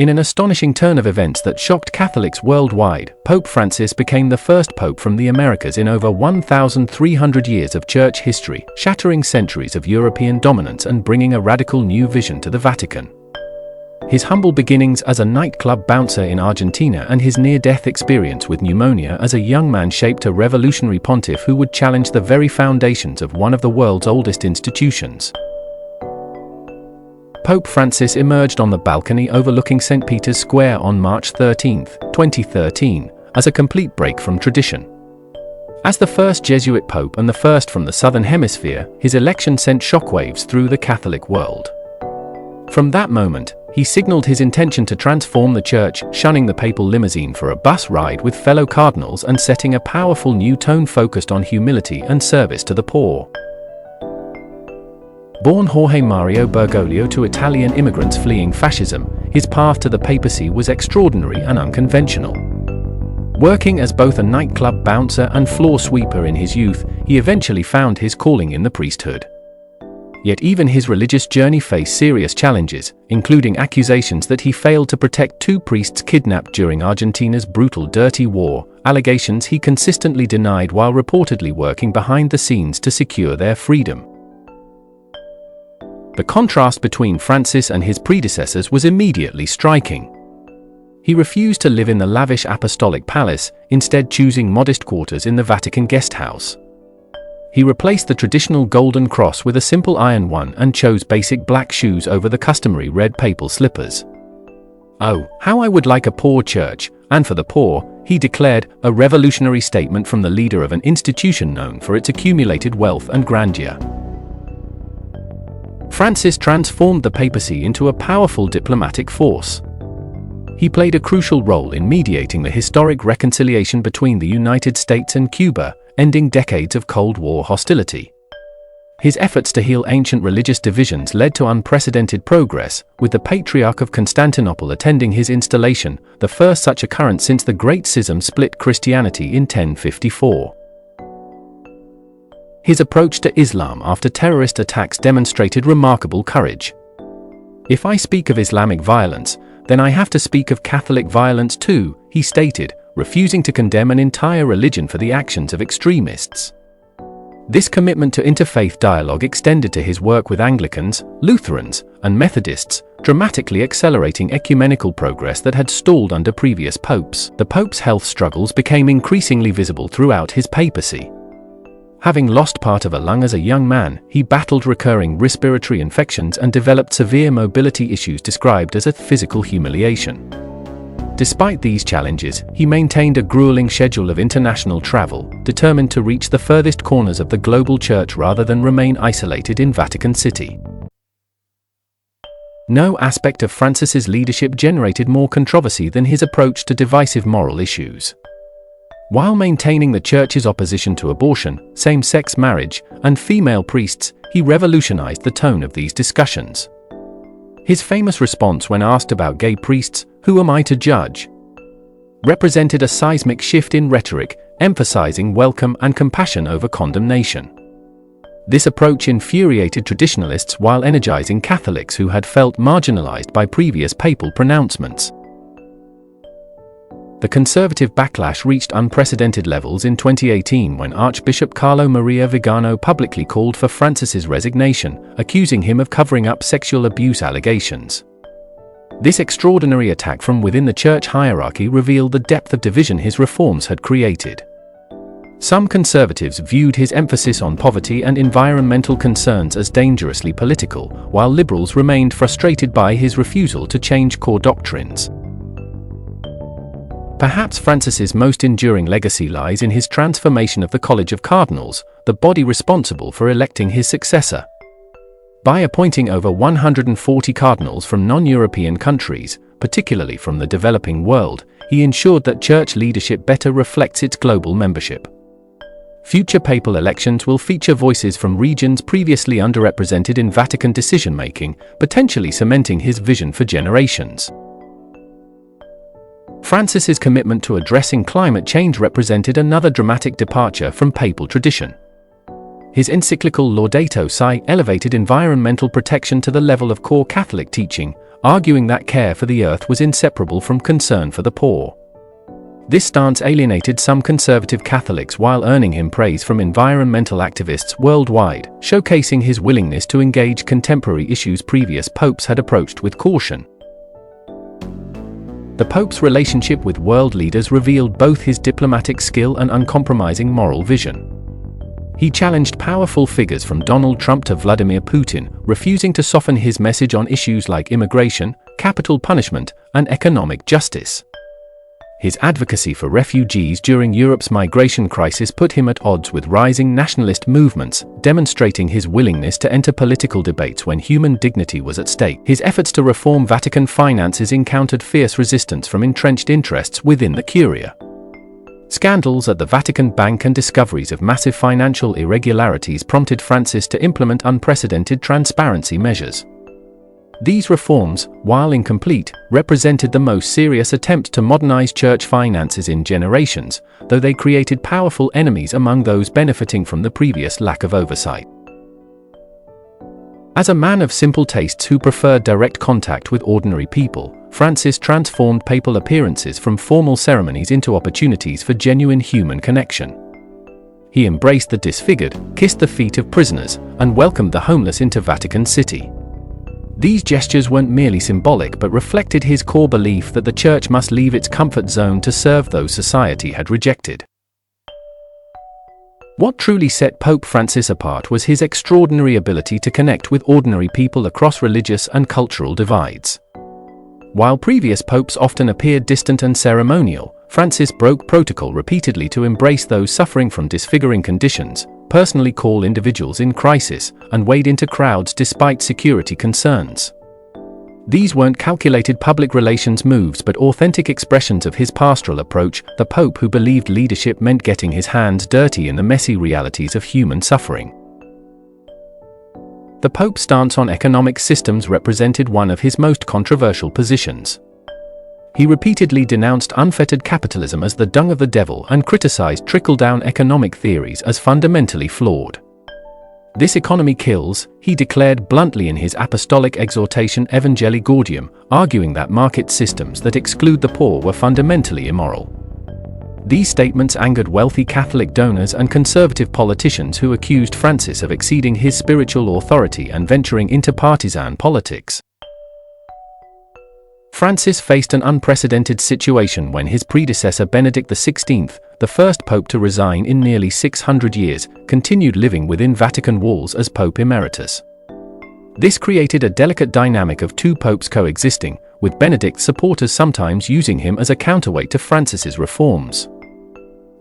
In an astonishing turn of events that shocked Catholics worldwide, Pope Francis became the first pope from the Americas in over 1,300 years of church history, shattering centuries of European dominance and bringing a radical new vision to the Vatican. His humble beginnings as a nightclub bouncer in Argentina and his near-death experience with pneumonia as a young man shaped a revolutionary pontiff who would challenge the very foundations of one of the world's oldest institutions. Pope Francis emerged on the balcony overlooking St. Peter's Square on March 13, 2013, as a complete break from tradition. As the first Jesuit pope and the first from the Southern Hemisphere, his election sent shockwaves through the Catholic world. From that moment, he signaled his intention to transform the Church, shunning the papal limousine for a bus ride with fellow cardinals and setting a powerful new tone focused on humility and service to the poor. Born Jorge Mario Bergoglio to Italian immigrants fleeing fascism, his path to the papacy was extraordinary and unconventional. Working as both a nightclub bouncer and floor sweeper in his youth, he eventually found his calling in the priesthood. Yet even his religious journey faced serious challenges, including accusations that he failed to protect two priests kidnapped during Argentina's brutal Dirty War, allegations he consistently denied while reportedly working behind the scenes to secure their freedom. The contrast between Francis and his predecessors was immediately striking. He refused to live in the lavish apostolic palace, instead choosing modest quarters in the Vatican guest house. He replaced the traditional golden cross with a simple iron one and chose basic black shoes over the customary red papal slippers. "Oh, how I would like a poor church, and for the poor," he declared, a revolutionary statement from the leader of an institution known for its accumulated wealth and grandeur. Francis transformed the papacy into a powerful diplomatic force. He played a crucial role in mediating the historic reconciliation between the United States and Cuba, ending decades of Cold War hostility. His efforts to heal ancient religious divisions led to unprecedented progress, with the Patriarch of Constantinople attending his installation, the first such occurrence since the Great Schism split Christianity in 1054. His approach to Islam after terrorist attacks demonstrated remarkable courage. "If I speak of Islamic violence, then I have to speak of Catholic violence too," he stated, refusing to condemn an entire religion for the actions of extremists. This commitment to interfaith dialogue extended to his work with Anglicans, Lutherans, and Methodists, dramatically accelerating ecumenical progress that had stalled under previous popes. The Pope's health struggles became increasingly visible throughout his papacy. Having lost part of a lung as a young man, he battled recurring respiratory infections and developed severe mobility issues described as a physical humiliation. Despite these challenges, he maintained a grueling schedule of international travel, determined to reach the furthest corners of the global church rather than remain isolated in Vatican City. No aspect of Francis's leadership generated more controversy than his approach to divisive moral issues. While maintaining the Church's opposition to abortion, same-sex marriage, and female priests, he revolutionized the tone of these discussions. His famous response when asked about gay priests, "Who am I to judge?" represented a seismic shift in rhetoric, emphasizing welcome and compassion over condemnation. This approach infuriated traditionalists while energizing Catholics who had felt marginalized by previous papal pronouncements. The conservative backlash reached unprecedented levels in 2018 when Archbishop Carlo Maria Vigano publicly called for Francis's resignation, accusing him of covering up sexual abuse allegations. This extraordinary attack from within the church hierarchy revealed the depth of division his reforms had created. Some conservatives viewed his emphasis on poverty and environmental concerns as dangerously political, while liberals remained frustrated by his refusal to change core doctrines. Perhaps Francis's most enduring legacy lies in his transformation of the College of Cardinals, the body responsible for electing his successor. By appointing over 140 cardinals from non-European countries, particularly from the developing world, he ensured that church leadership better reflects its global membership. Future papal elections will feature voices from regions previously underrepresented in Vatican decision-making, potentially cementing his vision for generations. Francis's commitment to addressing climate change represented another dramatic departure from papal tradition. His encyclical Laudato Si elevated environmental protection to the level of core Catholic teaching, arguing that care for the earth was inseparable from concern for the poor. This stance alienated some conservative Catholics while earning him praise from environmental activists worldwide, showcasing his willingness to engage contemporary issues previous popes had approached with caution. The Pope's relationship with world leaders revealed both his diplomatic skill and uncompromising moral vision. He challenged powerful figures from Donald Trump to Vladimir Putin, refusing to soften his message on issues like immigration, capital punishment, and economic justice. His advocacy for refugees during Europe's migration crisis put him at odds with rising nationalist movements, demonstrating his willingness to enter political debates when human dignity was at stake. His efforts to reform Vatican finances encountered fierce resistance from entrenched interests within the Curia. Scandals at the Vatican Bank and discoveries of massive financial irregularities prompted Francis to implement unprecedented transparency measures. These reforms, while incomplete, represented the most serious attempt to modernize church finances in generations, though they created powerful enemies among those benefiting from the previous lack of oversight. As a man of simple tastes who preferred direct contact with ordinary people, Francis transformed papal appearances from formal ceremonies into opportunities for genuine human connection. He embraced the disfigured, kissed the feet of prisoners, and welcomed the homeless into Vatican City. These gestures weren't merely symbolic but reflected his core belief that the Church must leave its comfort zone to serve those society had rejected. What truly set Pope Francis apart was his extraordinary ability to connect with ordinary people across religious and cultural divides. While previous popes often appeared distant and ceremonial, Francis broke protocol repeatedly to embrace those suffering from disfiguring conditions, personally call individuals in crisis, and wade into crowds despite security concerns. These weren't calculated public relations moves but authentic expressions of his pastoral approach, the Pope who believed leadership meant getting his hands dirty in the messy realities of human suffering. The Pope's stance on economic systems represented one of his most controversial positions. He repeatedly denounced unfettered capitalism as the dung of the devil and criticized trickle-down economic theories as fundamentally flawed. "This economy kills," he declared bluntly in his apostolic exhortation Evangelii Gaudium, arguing that market systems that exclude the poor were fundamentally immoral. These statements angered wealthy Catholic donors and conservative politicians who accused Francis of exceeding his spiritual authority and venturing into partisan politics. Francis faced an unprecedented situation when his predecessor Benedict XVI, the first pope to resign in nearly 600 years, continued living within Vatican walls as Pope Emeritus. This created a delicate dynamic of two popes coexisting, with Benedict's supporters sometimes using him as a counterweight to Francis's reforms.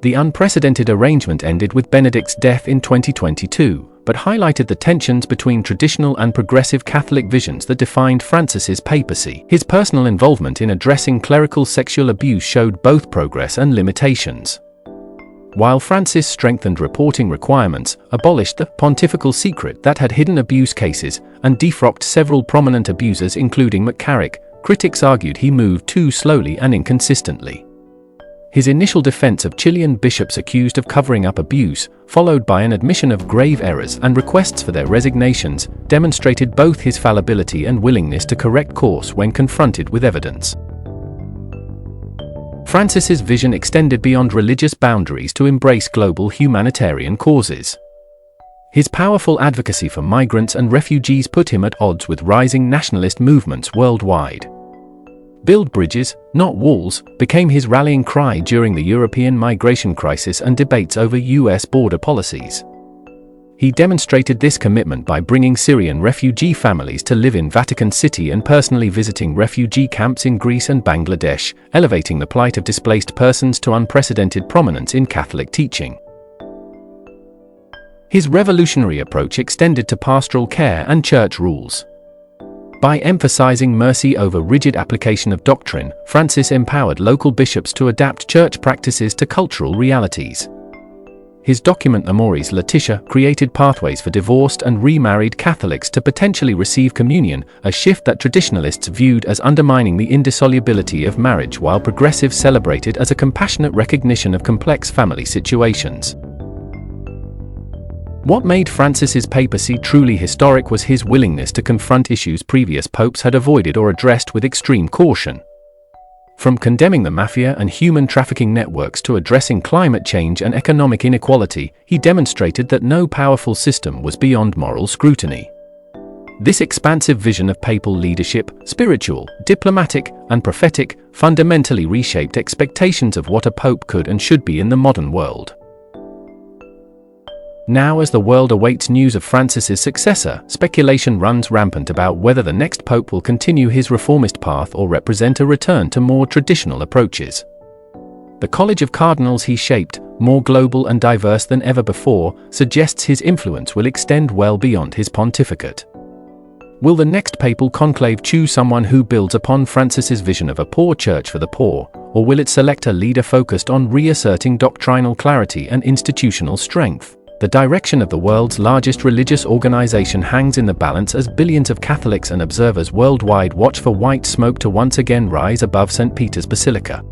The unprecedented arrangement ended with Benedict's death in 2022, but highlighted the tensions between traditional and progressive Catholic visions that defined Francis's papacy. His personal involvement in addressing clerical sexual abuse showed both progress and limitations. While Francis strengthened reporting requirements, abolished the pontifical secret that had hidden abuse cases, and defrocked several prominent abusers including McCarrick, critics argued he moved too slowly and inconsistently. His initial defense of Chilean bishops accused of covering up abuse, followed by an admission of grave errors and requests for their resignations, demonstrated both his fallibility and willingness to correct course when confronted with evidence. Francis's vision extended beyond religious boundaries to embrace global humanitarian causes. His powerful advocacy for migrants and refugees put him at odds with rising nationalist movements worldwide. "Build bridges, not walls," became his rallying cry during the European migration crisis and debates over US border policies. He demonstrated this commitment by bringing Syrian refugee families to live in Vatican City and personally visiting refugee camps in Greece and Bangladesh, elevating the plight of displaced persons to unprecedented prominence in Catholic teaching. His revolutionary approach extended to pastoral care and church rules. By emphasizing mercy over rigid application of doctrine, Francis empowered local bishops to adapt church practices to cultural realities. His document Amoris Laetitia created pathways for divorced and remarried Catholics to potentially receive communion, a shift that traditionalists viewed as undermining the indissolubility of marriage while progressives celebrated as a compassionate recognition of complex family situations. What made Francis's papacy truly historic was his willingness to confront issues previous popes had avoided or addressed with extreme caution. From condemning the mafia and human trafficking networks to addressing climate change and economic inequality, he demonstrated that no powerful system was beyond moral scrutiny. This expansive vision of papal leadership, spiritual, diplomatic, and prophetic, fundamentally reshaped expectations of what a pope could and should be in the modern world. Now, as the world awaits news of Francis's successor, speculation runs rampant about whether the next pope will continue his reformist path or represent a return to more traditional approaches. The College of Cardinals he shaped, more global and diverse than ever before, suggests his influence will extend well beyond his pontificate. Will the next papal conclave choose someone who builds upon Francis's vision of a poor church for the poor, or will it select a leader focused on reasserting doctrinal clarity and institutional strength? The direction of the world's largest religious organization hangs in the balance as billions of Catholics and observers worldwide watch for white smoke to once again rise above St. Peter's Basilica.